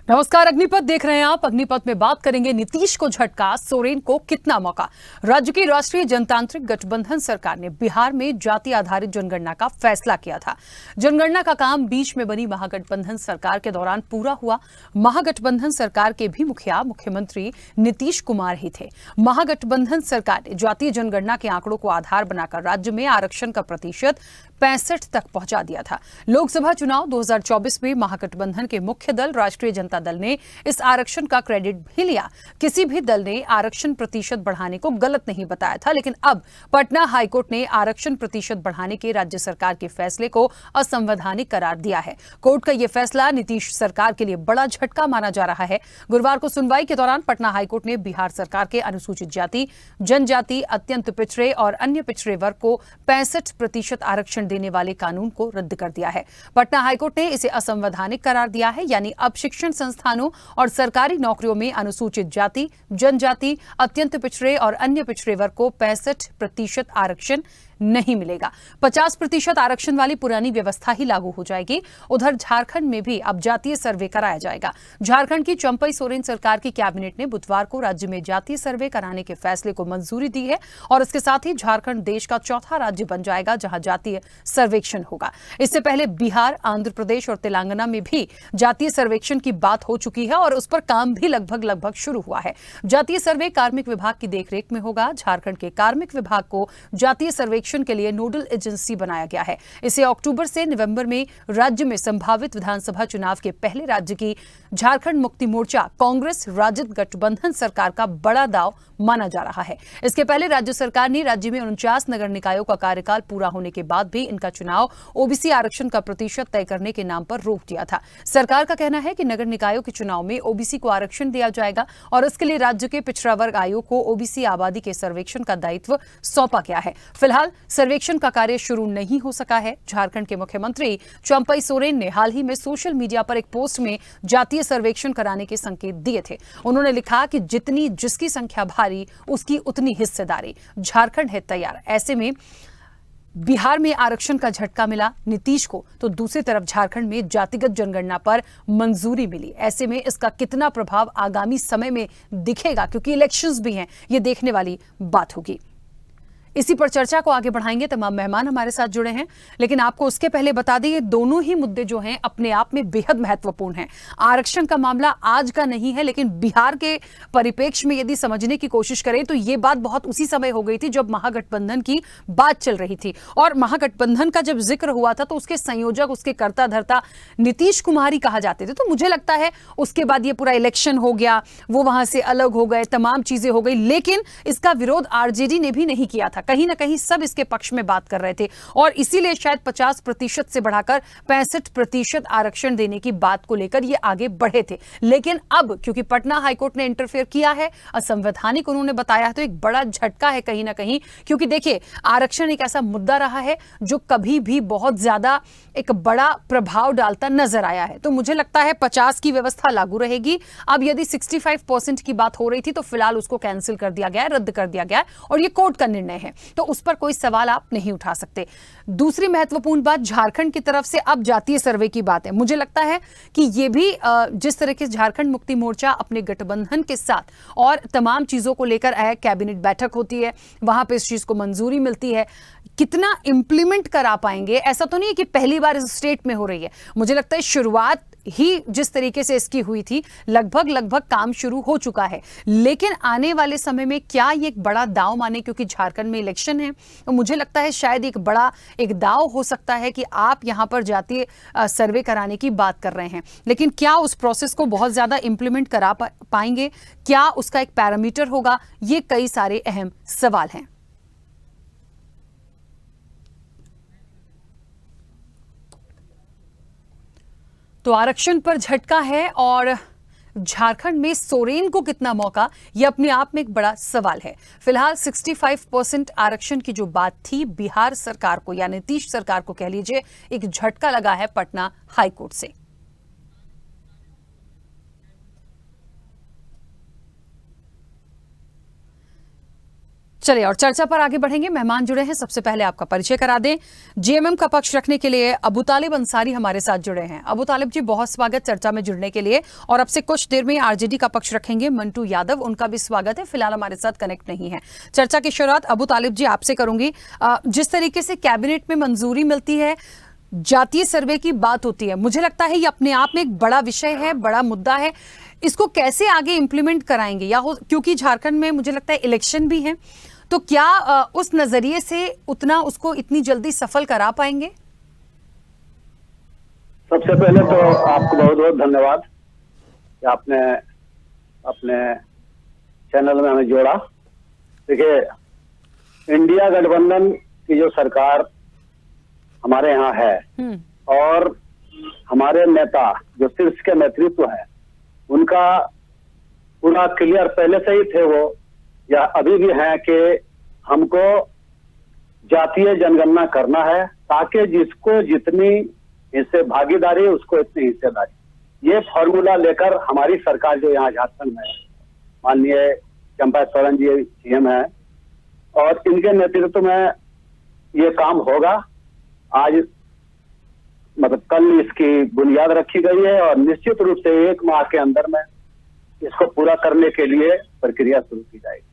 नमस्कार, अग्निपथ देख रहे हैं आप। अग्निपथ में बात करेंगे नीतीश को झटका, सोरेन को कितना मौका। राज्य की राष्ट्रीय जनतांत्रिक गठबंधन सरकार ने बिहार में जाति आधारित जनगणना का फैसला किया था। जनगणना का काम बीच में बनी महागठबंधन सरकार के दौरान पूरा हुआ। महागठबंधन सरकार के भी मुखिया मुख्यमंत्री नीतीश कुमार ही थे। महागठबंधन सरकार ने जातीय जनगणना के आंकड़ों को आधार बनाकर राज्य में आरक्षण का प्रतिशत 65 तक पहुंचा दिया था। लोकसभा चुनाव 2024 में महागठबंधन के मुख्य दल राष्ट्रीय जनता दल ने इस आरक्षण का क्रेडिट भी लिया। किसी भी दल ने आरक्षण प्रतिशत बढ़ाने को गलत नहीं बताया था, लेकिन अब पटना हाईकोर्ट ने आरक्षण प्रतिशत बढ़ाने के राज्य सरकार के फैसले को असंवैधानिक करार दिया है। कोर्ट का यह फैसला नीतीश सरकार के लिए बड़ा झटका माना जा रहा है। गुरुवार को सुनवाई के दौरान पटना हाईकोर्ट ने बिहार सरकार के अनुसूचित जाति, जनजाति, अत्यंत पिछड़े और अन्य पिछड़े वर्ग को 65% आरक्षण देने वाले कानून को रद्द कर दिया है। पटना हाईकोर्ट ने इसे असंवैधानिक करार दिया है, यानी अब शिक्षण संस्थानों और सरकारी नौकरियों में अनुसूचित जाति, जनजाति, अत्यंत पिछड़े और अन्य पिछड़े वर्ग को 65% आरक्षण नहीं मिलेगा। 50% आरक्षण वाली पुरानी व्यवस्था ही लागू हो जाएगी। उधर झारखंड में भी अब जातीय सर्वे कराया जाएगा। झारखंड की चंपई सोरेन सरकार की कैबिनेट ने बुधवार को राज्य में जातीय सर्वे कराने के फैसले को मंजूरी दी है और इसके साथ ही झारखंड देश का चौथा राज्य बन जाएगा जहां जातीय सर्वेक्षण होगा। इससे पहले बिहार, आंध्र प्रदेश और तेलंगाना में भी जातीय सर्वेक्षण की बात हो चुकी है और उस पर काम भी लगभग शुरू हुआ है। जातीय सर्वे कार्मिक विभाग की देखरेख में होगा। झारखंड के कार्मिक विभाग को जातीय सर्वेक्षण के लिए नोडल एजेंसी बनाया गया है। इसे अक्टूबर से नवंबर में राज्य में संभावित विधानसभा चुनाव के पहले राज्य की झारखंड मुक्ति मोर्चा कांग्रेस राजद गठबंधन सरकार का बड़ा दांव माना जा रहा है। इसके पहले राज्य सरकार ने राज्य में 49 नगर निकायों का कार्यकाल पूरा होने के बाद भी इनका चुनाव ओबीसी आरक्षण का प्रतिशत तय करने के नाम पर रोक दिया था। सरकार का कहना है कि नगर निकायों के चुनाव में ओबीसी को आरक्षण दिया जाएगा और इसके लिए राज्य के पिछड़ा वर्ग आयोग को ओबीसी आबादी के सर्वेक्षण का दायित्व सौंपा गया है। फिलहाल सर्वेक्षण का कार्य शुरू नहीं हो सका है। झारखंड के मुख्यमंत्री चंपई सोरेन ने हाल ही में सोशल मीडिया पर एक पोस्ट में जातीय सर्वेक्षण कराने के संकेत दिए थे। उन्होंने लिखा कि जितनी जिसकी संख्या भारी उसकी उतनी हिस्सेदारी। झारखंड है तैयार। ऐसे में बिहार में आरक्षण का झटका मिला नीतीश को, तो दूसरी तरफ झारखंड में जातिगत जनगणना पर मंजूरी मिली। ऐसे में इसका कितना प्रभाव आगामी समय में दिखेगा, क्योंकि इलेक्शंस भी हैं, ये देखने वाली बात होगी। इसी पर चर्चा को आगे बढ़ाएंगे। तमाम मेहमान हमारे साथ जुड़े हैं, लेकिन आपको उसके पहले बता दें, ये दोनों ही मुद्दे जो हैं अपने आप में बेहद महत्वपूर्ण हैं। आरक्षण का मामला आज का नहीं है, लेकिन बिहार के परिप्रेक्ष्य में यदि समझने की कोशिश करें तो ये बात बहुत उसी समय हो गई थी जब महागठबंधन की बात चल रही थी। और महागठबंधन का जब जिक्र हुआ था तो उसके संयोजक, उसके कर्ता धर्ता नीतीश कुमार ही कहा जाते थे। तो मुझे लगता है उसके बाद ये पूरा इलेक्शन हो गया, वो वहां से अलग हो गए, तमाम चीजें हो गई, लेकिन इसका विरोध आरजेडी ने भी नहीं किया था। कहीं ना कहीं सब इसके पक्ष में बात कर रहे थे और इसीलिए शायद 50% से बढ़ाकर 65% आरक्षण देने की बात को लेकर ये आगे बढ़े थे। लेकिन अब क्योंकि पटना हाईकोर्ट ने इंटरफेयर किया है, असंवैधानिक उन्होंने बताया है, तो एक बड़ा झटका है कहीं ना कहीं। क्योंकि देखिए, आरक्षण एक ऐसा मुद्दा रहा है जो कभी भी बहुत ज्यादा एक बड़ा प्रभाव डालता नजर आया है। तो मुझे लगता है 50 की व्यवस्था लागू रहेगी। अब यदि 65% की बात हो रही थी तो फिलहाल उसको कैंसिल कर दिया गया है, रद्द कर दिया गया है और ये कोर्ट का निर्णय है, तो उस पर कोई सवाल आप नहीं उठा सकते। दूसरी महत्वपूर्ण बात, झारखंड की तरफ से अब जातीय सर्वे की बात है। मुझे लगता है कि ये भी जिस तरह के झारखंड मुक्ति मोर्चा अपने गठबंधन के साथ और तमाम चीजों को लेकर आया, कैबिनेट बैठक होती है, वहां पे इस चीज को मंजूरी मिलती है, कितना इंप्लीमेंट करा पाएंगे। ऐसा तो नहीं है कि पहली बार इस स्टेट में हो रही है। मुझे लगता है शुरुआत ही जिस तरीके से इसकी हुई थी, लगभग काम शुरू हो चुका है, लेकिन आने वाले समय में क्या ये एक बड़ा दांव माने, क्योंकि झारखंड में इलेक्शन है, तो मुझे लगता है शायद एक बड़ा एक दांव हो सकता है कि आप यहां पर जातीय सर्वे कराने की बात कर रहे हैं, लेकिन क्या उस प्रोसेस को बहुत ज्यादा इंप्लीमेंट करा पाएंगे, क्या उसका एक पैरामीटर होगा, ये कई सारे अहम सवाल हैं। तो आरक्षण पर झटका है और झारखंड में सोरेन को कितना मौका, यह अपने आप में एक बड़ा सवाल है। फिलहाल 65% आरक्षण की जो बात थी, बिहार सरकार को या नीतीश सरकार को कह लीजिए, एक झटका लगा है पटना हाईकोर्ट से। चलिए और चर्चा पर आगे बढ़ेंगे। मेहमान जुड़े हैं, सबसे पहले आपका परिचय करा दें। जेएमएम का पक्ष रखने के लिए अबू तालिब अंसारी हमारे साथ जुड़े हैं। अबू तालिब जी, बहुत स्वागत चर्चा में जुड़ने के लिए। और अब से कुछ देर में आरजेडी का पक्ष रखेंगे मंटू यादव, उनका भी स्वागत है, फिलहाल हमारे साथ कनेक्ट नहीं है। चर्चा की शुरुआत अबू तालिब जी आपसे करूंगी। जिस तरीके से कैबिनेट में मंजूरी मिलती है, जातीय सर्वे की बात होती है, मुझे लगता है ये अपने आप में एक बड़ा विषय है, बड़ा मुद्दा है। इसको कैसे आगे इंप्लीमेंट कराएंगे, या हो क्योंकि झारखंड में मुझे लगता है इलेक्शन भी है, तो क्या उस नजरिए से उतना उसको इतनी जल्दी सफल करा पाएंगे? सबसे पहले तो आपको बहुत बहुत धन्यवाद कि आपने अपने चैनल में हमें जोड़ा। देखिए, इंडिया गठबंधन की जो सरकार हमारे यहाँ है और हमारे नेता जो शीर्ष के नेतृत्व है, उनका पूरा क्लियर पहले से ही थे वो, या अभी भी है कि हमको जातीय जनगणना करना है ताकि जिसको जितनी हिस्से भागीदारी उसको इतनी हिस्सेदारी। ये फॉर्मूला लेकर हमारी सरकार जो यहाँ झारखंड में माननीय चंपा सोरेन जी सीएम है और इनके नेतृत्व में ये काम होगा। आज मतलब कल इसकी बुनियाद रखी गई है और निश्चित रूप से 1 माह के अंदर में इसको पूरा करने के लिए प्रक्रिया शुरू की जाएगी।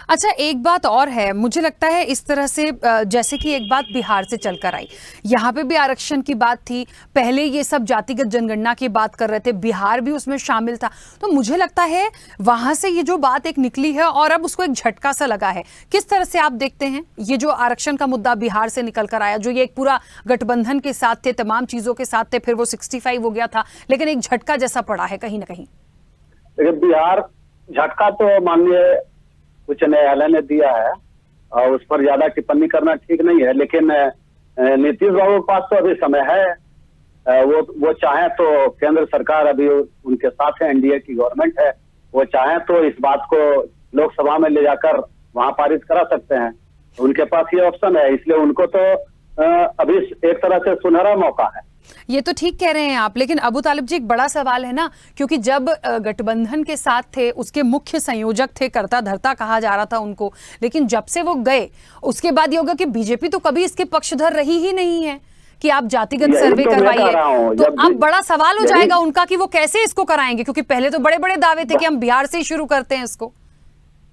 अच्छा, एक बात और है, मुझे लगता है इस तरह से जैसे कि एक बात बिहार से चलकर आई, यहाँ पे भी आरक्षण की बात थी, पहले ये सब जातिगत जनगणना की बात कर रहे थे, बिहार भी उसमें शामिल था, तो मुझे लगता है वहां से ये जो बात एक निकली है और अब उसको एक झटका सा लगा है। किस तरह से आप देखते हैं ये जो आरक्षण का मुद्दा बिहार से निकल कर आया, जो ये एक पूरा गठबंधन के साथ थे, तमाम चीजों के साथ थे, फिर वो 65 हो गया था, लेकिन एक झटका जैसा पड़ा है कहीं ना कहीं। बिहार झटका तो माननीय उच्च न्यायालय ने दिया है और उस पर ज्यादा टिप्पणी करना ठीक नहीं है, लेकिन नीतीश बाबू के पास तो अभी समय है। वो चाहे तो केंद्र सरकार अभी उनके साथ है, एनडीए की गवर्नमेंट है, वो चाहे तो इस बात को लोकसभा में ले जाकर वहां पारित करा सकते हैं, उनके पास ये ऑप्शन है। इसलिए उनको तो अभी एक तरह से सुनहरा मौका है। ये तो ठीक कह रहे हैं आप, लेकिन अबू तालिब जी एक बड़ा सवाल है ना, क्योंकि जब गठबंधन के साथ थे उसके मुख्य संयोजक थे, कर्ता धर्ता कहा जा रहा था उनको, लेकिन जब से वो गए उसके बाद ये होगा कि बीजेपी तो कभी इसके पक्षधर रही ही नहीं है कि आप जातिगत सर्वे करवाइए, तो अब बड़ा सवाल हो जाएगा उनका कि वो कैसे इसको कराएंगे, क्योंकि पहले तो बड़े बड़े दावे थे कि हम बिहार से ही शुरू करते हैं इसको।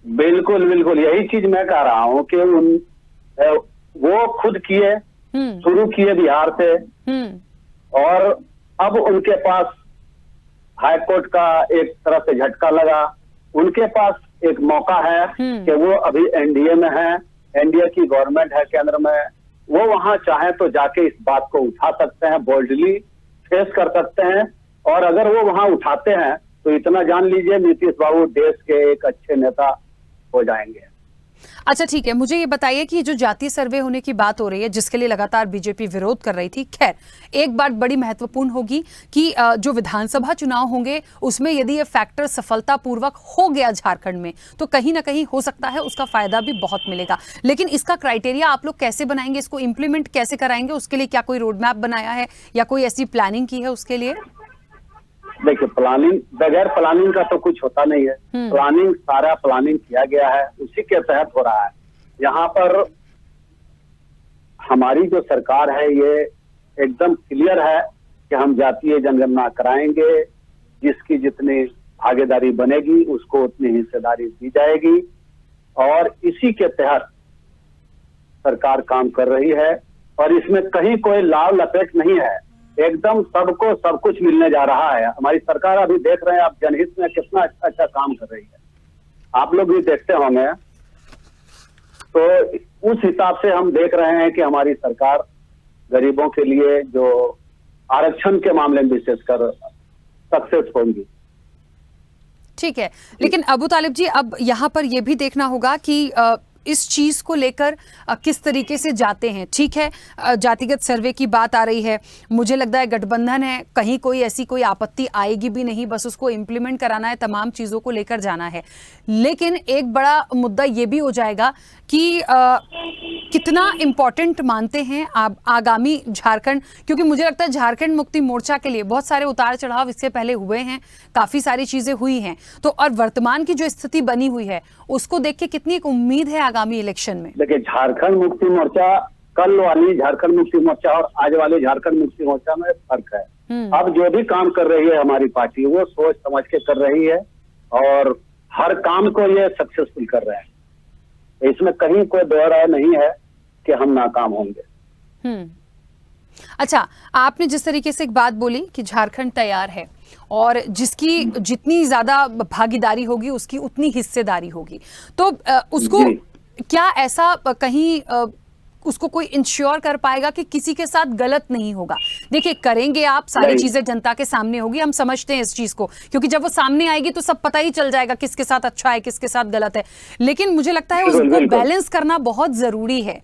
बिल्कुल बिल्कुल, यही चीज मैं कह रहा हूँ कि वो खुद किए, शुरू किए बिहार से, और अब उनके पास हाई कोर्ट का एक तरह से झटका लगा, उनके पास एक मौका है कि वो अभी एनडीए में है, एनडीए की गवर्नमेंट है केंद्र में, वो वहां चाहे तो जाके इस बात को उठा सकते हैं, बोल्डली फेस कर सकते हैं, और अगर वो वहां उठाते हैं तो इतना जान लीजिए नीतीश बाबू देश के एक अच्छे नेता हो जाएंगे। अच्छा ठीक है, मुझे ये बताइए कि जो जातीय सर्वे होने की बात हो रही है, जिसके लिए लगातार बीजेपी विरोध कर रही थी, खैर एक बात बड़ी महत्वपूर्ण होगी कि जो विधानसभा चुनाव होंगे उसमें यदि ये फैक्टर सफलतापूर्वक हो गया झारखंड में, तो कहीं ना कहीं हो सकता है उसका फायदा भी बहुत मिलेगा। लेकिन इसका क्राइटेरिया आप लोग कैसे बनाएंगे, इसको इंप्लीमेंट कैसे कराएंगे, उसके लिए क्या कोई रोड मैप बनाया है या कोई ऐसी प्लानिंग की है उसके लिए? देखिए, प्लानिंग बगैर प्लानिंग का तो कुछ होता नहीं है। प्लानिंग, सारा प्लानिंग किया गया है, उसी के तहत हो रहा है। यहाँ पर हमारी जो सरकार है ये एकदम क्लियर है कि हम जातीय जनगणना कराएंगे, जिसकी जितनी भागीदारी बनेगी उसको उतनी हिस्सेदारी दी जाएगी, और इसी के तहत सरकार काम कर रही है। और इसमें कहीं कोई लाभ लपेट नहीं है, एकदम सबको सब कुछ मिलने जा रहा है। हमारी सरकार अभी देख रहे हैं आप जनहित में कितना अच्छा अच्छा काम कर रही है, आप लोग भी देखते होंगे, तो उस हिसाब से हम देख रहे हैं कि हमारी सरकार गरीबों के लिए जो आरक्षण के मामले में विशेषकर सक्सेस होंगी। ठीक है, लेकिन अबू तालिब जी अब यहाँ पर यह भी देखना होगा कि इस चीज को लेकर किस तरीके से जाते हैं। ठीक है, जातिगत सर्वे की बात आ रही है, मुझे लगता है गठबंधन है, कहीं कोई ऐसी कोई आपत्ति आएगी भी नहीं, बस उसको इम्प्लीमेंट कराना है, तमाम चीजों को लेकर जाना है। लेकिन एक बड़ा मुद्दा ये भी हो जाएगा कि कितना इम्पोर्टेंट मानते हैं आप आगामी झारखंड, क्योंकि मुझे लगता है झारखंड मुक्ति मोर्चा के लिए बहुत सारे उतार चढ़ाव इससे पहले हुए हैं, काफी सारी चीजें हुई हैं, तो और वर्तमान की जो स्थिति बनी हुई है उसको देख के कितनी एक उम्मीद है आगामी इलेक्शन में? देखिए, झारखंड मुक्ति मोर्चा, कल वाली झारखंड मुक्ति मोर्चा और आज वाले झारखंड मुक्ति मोर्चा में फर्क है। अब जो भी काम कर रही है हमारी पार्टी, वो सोच समझ के कर रही है और हर काम को ये सक्सेसफुल कर रहे हैं। इसमें कहीं कोई दो राय नहीं है कि हम नाकाम होंगे। अच्छा, आपने जिस तरीके से एक बात बोली कि झारखंड तैयार है और जिसकी जितनी ज्यादा भागीदारी होगी उसकी उतनी हिस्सेदारी होगी, तो उसको क्या ऐसा कहीं उसको कोई इंश्योर कर पाएगा कि किसी के साथ गलत नहीं होगा? देखिए, करेंगे आप, सारी चीजें जनता के सामने होगी, हम समझते हैं इस चीज को, क्योंकि जब वो सामने आएगी तो सब पता ही चल जाएगा किसके साथ अच्छा है किसके साथ गलत है। लेकिन मुझे लगता है उसको बैलेंस करना बहुत जरूरी है।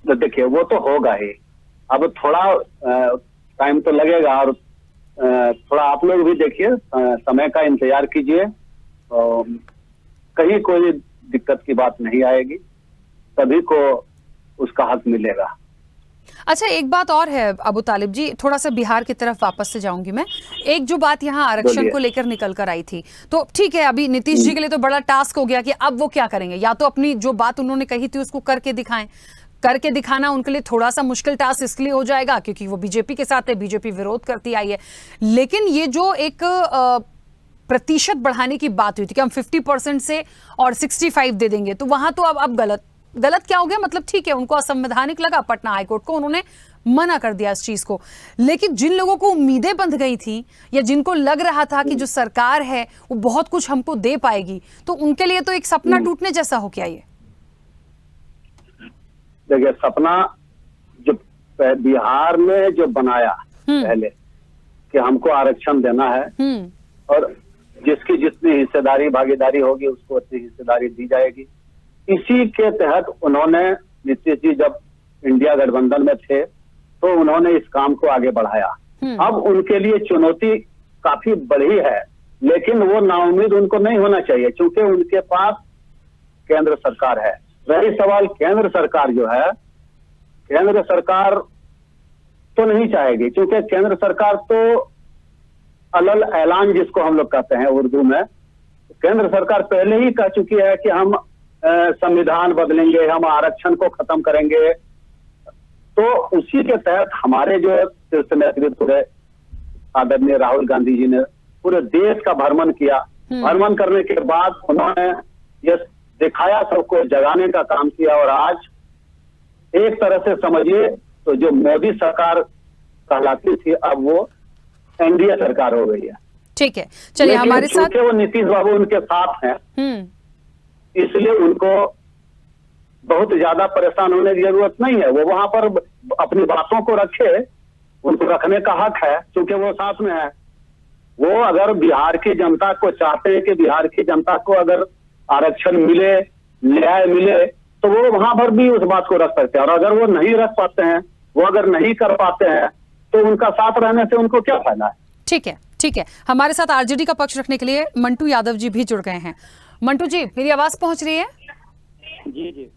तो देखिए, वो तो होगा ही। अब थोड़ा टाइम तो लगेगा और थोड़ा आप लोग भी देखिए, समय का इंतजार कीजिए, कहीं कोई दिक्कत की बात नहीं आएगी, सभी को उसका हक मिलेगा। अच्छा, एक बात और है अबू तालिब जी, थोड़ा सा बिहार की तरफ वापस से जाऊंगी मैं। एक जो बात यहाँ आरक्षण को लेकर निकल कर आई थी, तो ठीक है, अभी नीतीश जी के लिए तो बड़ा टास्क हो गया कि अब वो क्या करेंगे, या तो अपनी जो बात उन्होंने कही थी उसको करके दिखाएं। करके दिखाना उनके लिए थोड़ा सा मुश्किल टास्क इसलिए हो जाएगा क्योंकि वो बीजेपी के साथ है, बीजेपी विरोध करती आई है। लेकिन ये जो एक प्रतिशत बढ़ाने की बात हुई थी कि हम 50% से और 65 दे देंगे, तो वहां तो अब गलत क्या हो गया? मतलब ठीक है, उनको असंवैधानिक लगा, पटना हाईकोर्ट को उन्होंने मना कर दिया इस चीज को। लेकिन जिन लोगों को उम्मीदें बंध गई थी या जिनको लग रहा था कि जो सरकार है वो बहुत कुछ हमको दे पाएगी, तो उनके लिए तो एक सपना टूटने जैसा हो क्या ये? देखिए, सपना जो बिहार में जो बनाया पहले कि हमको आरक्षण देना है और जिसकी जितनी हिस्सेदारी भागीदारी होगी उसको उतनी हिस्सेदारी दी जाएगी, इसी के तहत उन्होंने, नीतीश जी जब इंडिया गठबंधन में थे तो उन्होंने इस काम को आगे बढ़ाया। अब उनके लिए चुनौती काफी बड़ी है, लेकिन वो नाउम्मीद उनको नहीं होना चाहिए, क्योंकि उनके पास केंद्र सरकार है। रही सवाल केंद्र सरकार जो है, केंद्र सरकार तो नहीं चाहेगी, क्योंकि केंद्र सरकार तो अलल ऐलान जिसको हम लोग कहते हैं उर्दू में, केंद्र सरकार पहले ही कह चुकी है कि हम संविधान बदलेंगे, हम आरक्षण को खत्म करेंगे। तो उसी के तहत हमारे जो शीर्ष नेतृत्व है, आदरणीय राहुल गांधी जी ने पूरे देश का भ्रमण किया। भ्रमण करने के बाद उन्होंने ये दिखाया, सबको जगाने का काम किया, और आज एक तरह से समझिए तो जो मोदी सरकार कहलाती थी अब वो एनडीए सरकार हो गई है। ठीक है, चलिए हमारे साथ वो नीतीश बाबू उनके साथ हैं, इसलिए उनको बहुत ज्यादा परेशान होने की जरूरत नहीं है। वो वहां पर अपनी बातों को रखे, उनको रखने का हक है, क्योंकि वो साथ में है। वो अगर बिहार की जनता को चाहते हैं कि बिहार की जनता को अगर आरक्षण मिले, न्याय मिले, तो वो वहां पर भी उस बात को रख सकते हैं। और अगर वो नहीं रख पाते हैं, वो अगर नहीं कर पाते हैं, तो उनका साथ रहने से उनको क्या फायदा है? ठीक है, ठीक है। हमारे साथ आरजेडी का पक्ष रखने के लिए मंटू यादव जी भी जुड़ गए हैं। मंटू जी, मेरी आवाज पहुंच रही है? जी जी।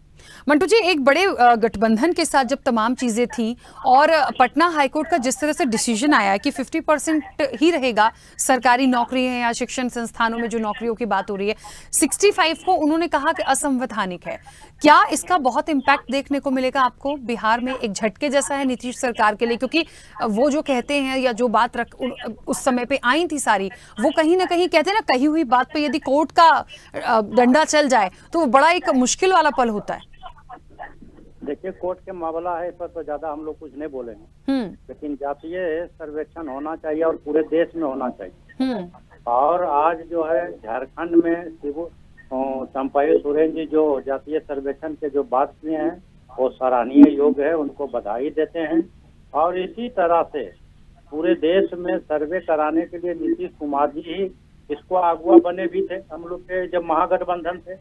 मंटू जी, एक बड़े गठबंधन के साथ जब तमाम चीजें थी और पटना हाईकोर्ट का जिस तरह से डिसीजन आया कि 50% ही रहेगा सरकारी नौकरी है या शिक्षण संस्थानों में जो नौकरियों की बात हो रही है, 65 को उन्होंने कहा कि असंवैधानिक है। क्या इसका बहुत इम्पैक्ट देखने को मिलेगा आपको बिहार में? एक झटके जैसा है नीतीश सरकार के लिए, क्योंकि वो जो कहते हैं या जो बात उस समय पे आई थी सारी, वो कहीं ना कहीं कहते हैं ना, कही हुई बात पे यदि कोर्ट का डंडा चल जाए तो वो बड़ा एक मुश्किल वाला पल होता है। देखिए, कोर्ट के मामला है, इस पर तो ज्यादा हम लोग कुछ नहीं बोलेंगे, लेकिन जातीय सर्वेक्षण होना चाहिए और पूरे देश में होना चाहिए। और आज जो है झारखंड में शिबू चंपाई सोरेन जी जो जातीय सर्वेक्षण के जो बात किए हैं वो सराहनीय योग्य है, उनको बधाई देते हैं। और इसी तरह से पूरे देश में सर्वे कराने के लिए नीतीश कुमार जी ही इसको अगुआ बने भी थे, हम लोग के जब महागठबंधन थे।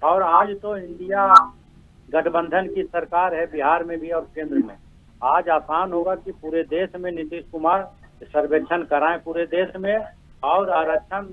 और आज तो इंडिया गठबंधन की सरकार है, बिहार में भी और केंद्र में। आज आसान होगा कि पूरे देश में नीतीश कुमार सर्वेक्षण कराएं पूरे देश में और आरक्षण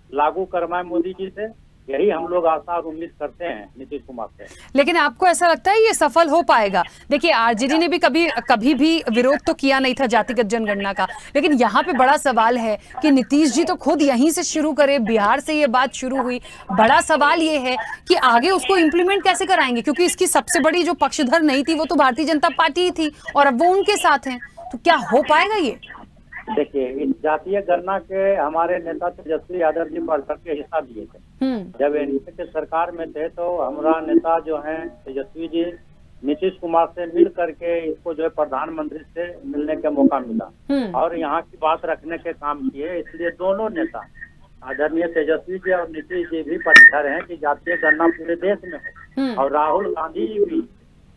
लागू करवाएं मोदी जी से, यही हम लोग आशा और उम्मीद करते हैं नीतीश कुमार से। लेकिन आपको ऐसा लगता है ये सफल हो पाएगा? देखिए, आरजेडी ने भी कभी भी विरोध तो किया नहीं था जातिगत जनगणना का, लेकिन यहाँ पे बड़ा सवाल है कि नीतीश जी तो खुद यहीं से शुरू करे, बिहार से ये बात शुरू हुई। बड़ा सवाल ये है कि आगे उसको इम्प्लीमेंट कैसे कराएंगे, क्योंकि इसकी सबसे बड़ी जो पक्षधर नहीं थी वो तो भारतीय जनता पार्टी ही थी और अब वो उनके साथ है। तो क्या हो पाएगा ये? देखिए, इस जातीय गणना के हमारे नेता तेजस्वी यादव जी बढ़ चढ़ के हिस्सा दिए थे। जब एनडीए के सरकार में थे तो हमारा नेता जो है तेजस्वी जी नीतीश कुमार से मिल करके इसको जो है प्रधानमंत्री से मिलने का मौका मिला और यहाँ की बात रखने के काम किए। इसलिए दोनों नेता आदरणीय तेजस्वी जी और नीतीश जी भी पक्षधर हैं कि जातीय गणना पूरे देश में हो। और राहुल गांधी जी भी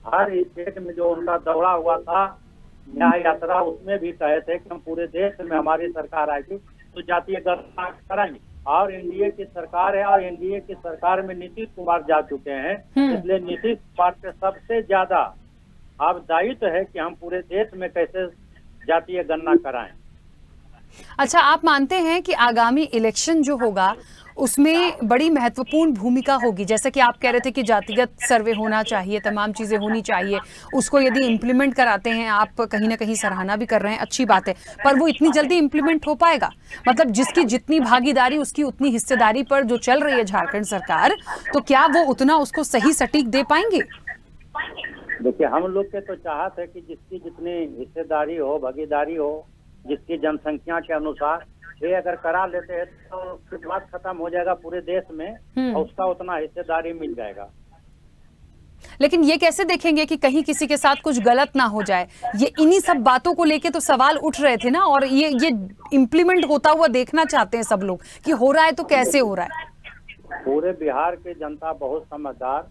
हर स्टेट में जो उनका दौरा हुआ था न्याय यात्रा, उसमें भी कहे थे कि हम पूरे देश में हमारी सरकार आएगी तो जातीय गणना कराएंगे। और एनडीए की सरकार है और एनडीए की सरकार में नीतीश कुमार जा चुके हैं, इसलिए नीतीश कुमार पे सबसे ज्यादा अब दायित्व है कि हम पूरे देश में कैसे जातीय गणना कराएं। अच्छा, आप मानते हैं कि आगामी इलेक्शन जो होगा उसमें बड़ी महत्वपूर्ण भूमिका होगी? जैसे कि आप कह रहे थे कि जातिगत सर्वे होना चाहिए, तमाम चीजें होनी चाहिए, उसको यदि इम्प्लीमेंट कराते हैं, आप कहीं ना कहीं सराहना भी कर रहे हैं, अच्छी बात है, पर वो इतनी जल्दी इम्प्लीमेंट हो पाएगा? मतलब जिसकी जितनी भागीदारी उसकी उतनी हिस्सेदारी पर जो चल रही है झारखंड सरकार, तो क्या वो उतना उसको सही सटीक दे पाएंगे? देखिए, हम लोग के तो चाहत है कि जिसकी जितनी हिस्सेदारी हो, भागीदारी हो, जिसकी जनसंख्या के अनुसार ये अगर करा लेते हैं तो फिर बात खत्म हो जाएगा पूरे देश में और उसका उतना हिस्सेदारी मिल जाएगा। लेकिन ये कैसे देखेंगे कि कहीं किसी के साथ कुछ गलत ना हो जाए? ये इन्हीं सब बातों को लेके तो सवाल उठ रहे थे ना, और ये इम्प्लीमेंट होता हुआ देखना चाहते हैं सब लोग कि हो रहा है तो कैसे हो रहा है। पूरे बिहार की जनता बहुत समझदार,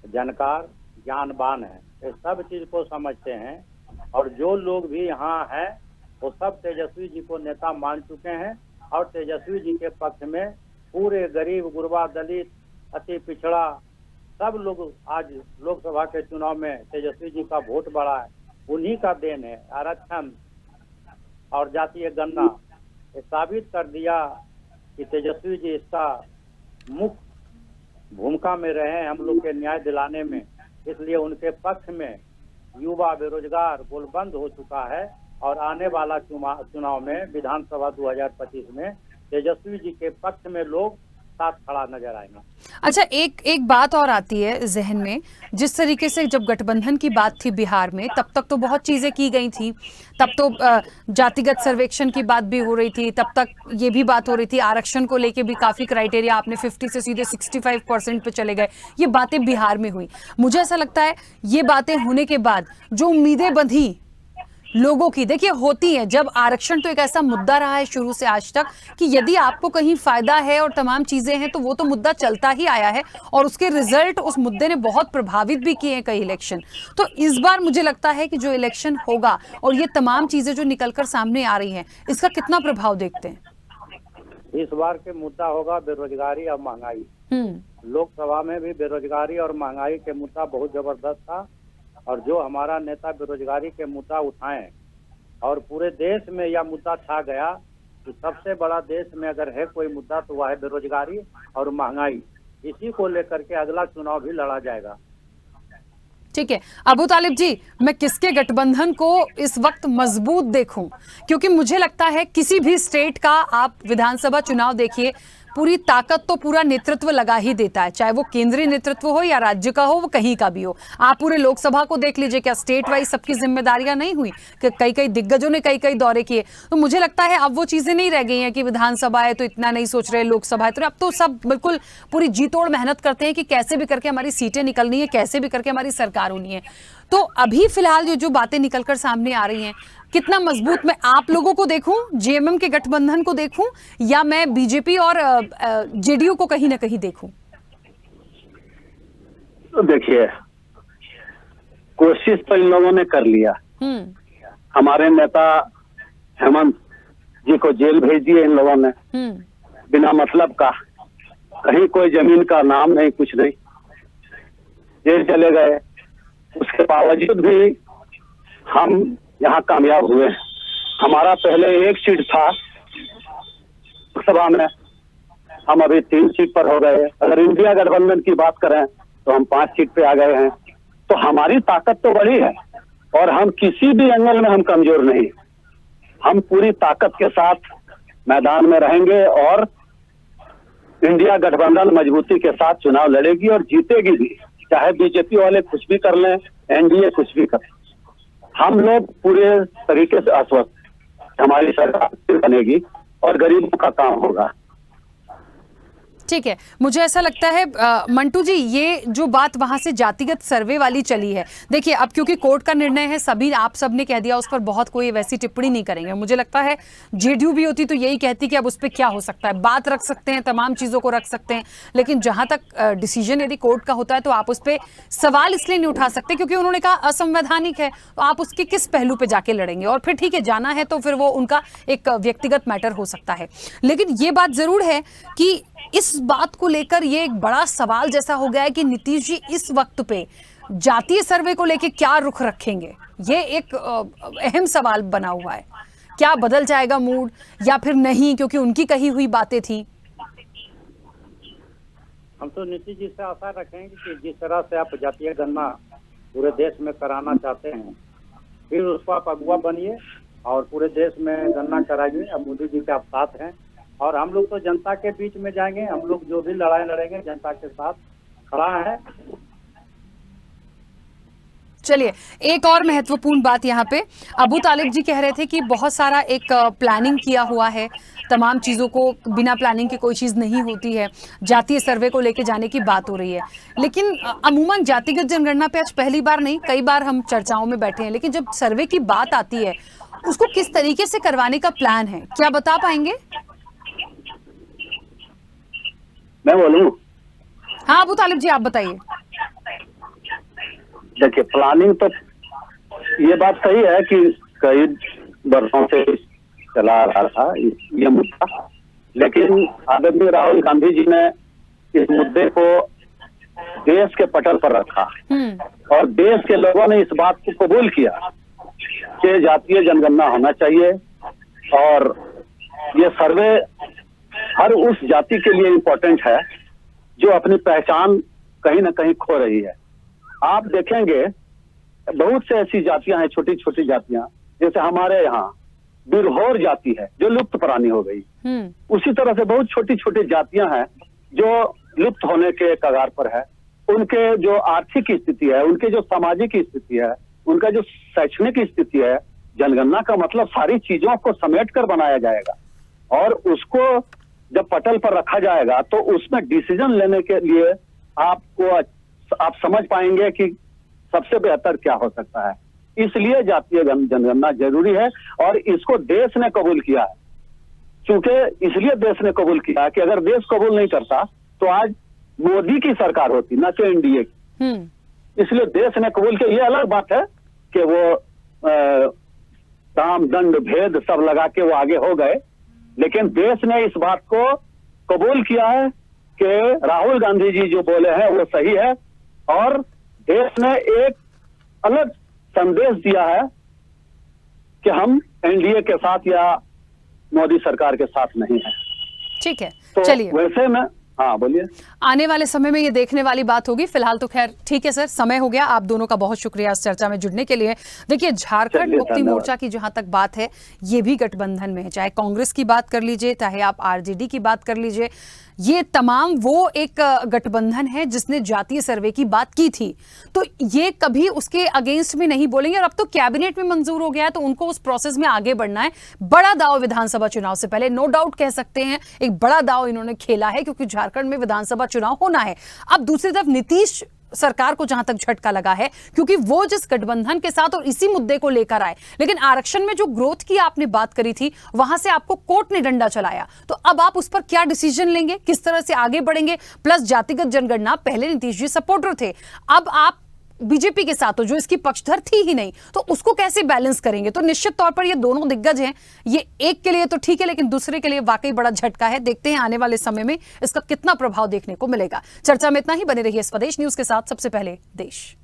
जानकार, ज्ञानवान है, ये सब चीज को समझते हैं और जो लोग भी यहाँ है वो सब तेजस्वी जी को नेता मान चुके हैं और तेजस्वी जी के पक्ष में पूरे गरीब, गुरबा, दलित, अति पिछड़ा सब लोग आज लोकसभा के चुनाव में तेजस्वी जी का वोट बढ़ा है, उन्हीं का देन है। आरक्षण और जातीय गणना ये साबित कर दिया कि तेजस्वी जी इसका मुख्य भूमिका में रहे हम लोग के न्याय दिलाने में, इसलिए उनके पक्ष में युवा बेरोजगार गोलबंद हो चुका है और आने वाला चुनाव में विधानसभा 2025 में तेजस्वी जी के पक्ष में लोग साथ खड़ा नजर आएंगे। अच्छा, एक बात और आती है जहन में, जिस तरीके से जब गठबंधन की बात थी बिहार में तब तक तो बहुत चीजें की गई थी, तब तो जातिगत सर्वेक्षण की बात भी हो रही थी, तब तक ये भी बात हो रही थी, आरक्षण को लेके भी काफी क्राइटेरिया आपने 50 से सीधे 65% पे चले गए, ये बातें बिहार में हुई। मुझे ऐसा लगता है ये बातें होने के बाद जो उम्मीदें बंधी लोगों की, देखिए होती है, जब आरक्षण तो एक ऐसा मुद्दा रहा है शुरू से आज तक कि यदि आपको कहीं फायदा है और तमाम चीजें हैं तो वो तो मुद्दा चलता ही आया है और उसके रिजल्ट उस मुद्दे ने बहुत प्रभावित भी किए हैं कई इलेक्शन। तो इस बार मुझे लगता है कि जो इलेक्शन होगा और ये तमाम चीजें जो निकलकर सामने आ रही हैं, इसका कितना प्रभाव देखते हैं? इस बार के मुद्दा होगा बेरोजगारी और महंगाई। लोकसभा में भी बेरोजगारी और महंगाई के मुद्दा बहुत जबरदस्त था और जो हमारा नेता बेरोजगारी के मुद्दा उठाएं और पूरे देश में यह मुद्दा छा गया कि सबसे बड़ा देश में अगर है कोई मुद्दा तो वह है बेरोजगारी और महंगाई। इसी को लेकर के अगला चुनाव भी लड़ा जाएगा। ठीक है अबू तालिब जी, मैं किसके गठबंधन को इस वक्त मजबूत देखूं? क्योंकि मुझे लगता है किसी भी स्टेट का आप विधानसभा चुनाव देखिए, पूरी ताकत तो पूरा नेतृत्व लगा ही देता है, चाहे वो केंद्रीय नेतृत्व हो या राज्य का हो, वो कहीं का भी हो। आप पूरे लोकसभा को देख लीजिए, क्या स्टेट वाइज सबकी जिम्मेदारियां नहीं हुई कि कई कई दिग्गजों ने कई कई दौरे किए? तो मुझे लगता है अब वो चीजें नहीं रह गई हैं कि विधानसभा है तो इतना नहीं सोच रहे, लोकसभा है तो अब तो सब बिल्कुल पूरी जी तोड़ मेहनत करते हैं कि कैसे भी करके हमारी सीटें निकलनी है, कैसे भी करके हमारी सरकार होनी है। तो अभी फिलहाल जो बातें निकलकर सामने आ रही हैं, कितना मजबूत मैं आप लोगों को देखूं, जेएमएम के गठबंधन को देखूं, या मैं बीजेपी और जेडीयू को कहीं ना कहीं देखूं? तो देखिए, कोशिश तो इन लोगों ने कर लिया। हमारे नेता हेमंत जी को जेल भेज दिए इन लोगों ने बिना मतलब का, कहीं कोई जमीन का नाम नहीं, कुछ नहीं, जेल चले गए। उसके बावजूद भी हम यहाँ कामयाब हुए। हमारा पहले एक सीट था लोकसभा में, हम अभी 3 सीट पर हो गए। अगर इंडिया गठबंधन की बात करें तो हम 5 सीट पे आ गए हैं। तो हमारी ताकत तो बड़ी है और हम किसी भी एंगल में हम कमजोर नहीं। हम पूरी ताकत के साथ मैदान में रहेंगे और इंडिया गठबंधन मजबूती के साथ चुनाव लड़ेगी और जीतेगी भी, चाहे बीजेपी वाले कुछ भी कर लें, एनडीए कुछ भी कर लें। हम लोग पूरे तरीके से आश्वस्त हैं, हमारी सरकार फिर बनेगी और गरीबों का काम होगा। ठीक है, मुझे ऐसा लगता है मंटू जी, ये जो बात वहां से जातिगत सर्वे वाली चली है, देखिए अब क्योंकि कोर्ट का निर्णय है, सभी आप सब ने कह दिया, उस पर बहुत कोई वैसी टिप्पणी नहीं करेंगे। मुझे लगता है जेडीयू भी होती तो यही कहती कि अब उस पर क्या हो सकता है, बात रख सकते हैं, तमाम चीजों को रख सकते हैं, लेकिन जहां तक डिसीजन यदि कोर्ट का होता है तो आप उस पर सवाल इसलिए नहीं उठा सकते क्योंकि उन्होंने कहा असंवैधानिक है, तो आप उसके किस पहलू पे जाके लड़ेंगे। और फिर ठीक है, जाना है तो फिर वो उनका एक व्यक्तिगत मैटर हो सकता है। लेकिन ये बात जरूर है कि इस बात को लेकर ये एक बड़ा सवाल जैसा हो गया है कि नीतीश जी इस वक्त पे जातीय सर्वे को लेकर क्या रुख रखेंगे, ये एक अहम सवाल बना हुआ है। क्या बदल जाएगा मूड या फिर नहीं, क्योंकि उनकी कही हुई बातें थी। हम तो नीतीश जी से आशा रखेंगे कि जिस तरह से आप जातीय गणना पूरे देश में कराना चाहते हैं, फिर उसको आप अगुवा बनिए और पूरे देश में गणना कराइए। अब मोदी जी के आप साथ हैं और हम लोग तो जनता के बीच में जाएंगे। हम लोग जो भी लड़ाई लड़ेंगे जनता के साथ खड़ा है। चलिए, एक और महत्वपूर्ण बात यहाँ पे अबू तालिब जी कह रहे थे कि बहुत सारा एक प्लानिंग किया हुआ है, तमाम चीज़ों को बिना प्लानिंग के कोई चीज़ नहीं होती है, जातीय सर्वे को लेके जाने की बात हो रही है। लेकिन अमूमन जातिगत जनगणना पे आज पहली बार नहीं, कई बार हम चर्चाओं में बैठे हैं, लेकिन जब सर्वे की बात आती है उसको किस तरीके से करवाने का प्लान है, क्या बता पाएंगे? मैं बोलूं? हाँ अबू तालिब जी, आप बताइए। देखिए, प्लानिंग तो ये बात सही है कि कई वर्षों से चला आ रहा था ये मुद्दा, लेकिन आदरणीय राहुल गांधी जी ने इस मुद्दे को देश के पटल पर रखा और देश के लोगों ने इस बात को कबूल किया कि जातीय जनगणना होना चाहिए और ये सर्वे हर उस जाति के लिए इम्पोर्टेंट है जो अपनी पहचान कहीं ना कहीं खो रही है। आप देखेंगे बहुत से ऐसी जातियां हैं, छोटी छोटी जातियां, जैसे हमारे यहाँ बिरहोर जाति है जो लुप्त प्राणी हो गई। उसी तरह से बहुत छोटी छोटी जातियां हैं जो लुप्त होने के कगार पर है। उनके जो आर्थिक स्थिति है, उनके जो सामाजिक स्थिति है, उनका जो शैक्षणिक स्थिति है, जनगणना का मतलब सारी चीजों को समेट कर बनाया जाएगा और उसको जब पटल पर रखा जाएगा तो उसमें डिसीजन लेने के लिए आप समझ पाएंगे कि सबसे बेहतर क्या हो सकता है। इसलिए जातीय जनगणना जरूरी है और इसको देश ने कबूल किया है। क्योंकि इसलिए देश ने कबूल किया कि अगर देश कबूल नहीं करता तो आज मोदी की सरकार होती, न कि एनडीए की। इसलिए देश ने कबूल किया। ये अलग बात है कि वो दाम दंड भेद सब लगा के वो आगे हो गए, लेकिन देश ने इस बात को कबूल किया है कि राहुल गांधी जी जो बोले हैं वो सही है और देश ने एक अलग संदेश दिया है कि हम एनडीए के साथ या मोदी सरकार के साथ नहीं है। ठीक है, तो चलिए वैसे में हाँ बोलिए। आने वाले समय में ये देखने वाली बात होगी। फिलहाल तो खैर ठीक है सर, समय हो गया। आप दोनों का बहुत शुक्रिया इस चर्चा में जुड़ने के लिए। देखिए, झारखंड मुक्ति मोर्चा की जहां तक बात है, ये भी गठबंधन में है। चाहे कांग्रेस की बात कर लीजिए, चाहे आप आरजेडी की बात कर लीजिए, ये तमाम वो एक गठबंधन है जिसने जातीय सर्वे की बात की थी, तो ये कभी उसके अगेंस्ट में नहीं बोलेंगे। और अब तो कैबिनेट में मंजूर हो गया है तो उनको उस प्रोसेस में आगे बढ़ना है। बड़ा दाव विधानसभा चुनाव से पहले, नो डाउट कह सकते हैं, एक बड़ा दाव इन्होंने खेला है क्योंकि झारखंड में विधानसभा चुनाव होना है। अब दूसरी तरफ नीतीश सरकार को जहां तक झटका लगा है क्योंकि वो जिस गठबंधन के साथ और इसी मुद्दे को लेकर आए, लेकिन आरक्षण में जो ग्रोथ की आपने बात करी थी वहां से आपको कोर्ट ने डंडा चलाया, तो अब आप उस पर क्या डिसीजन लेंगे, किस तरह से आगे बढ़ेंगे? प्लस जातिगत जनगणना, पहले नीतीश जी सपोर्टर थे, अब आप बीजेपी के साथ हो जो इसकी पक्षधर थी ही नहीं, तो उसको कैसे बैलेंस करेंगे? तो निश्चित तौर पर ये दोनों दिग्गज हैं। ये एक के लिए तो ठीक है, लेकिन दूसरे के लिए वाकई बड़ा झटका है। देखते हैं आने वाले समय में इसका कितना प्रभाव देखने को मिलेगा। चर्चा में इतना ही। बने रहिए स्वदेश न्यूज के साथ। सबसे पहले देश।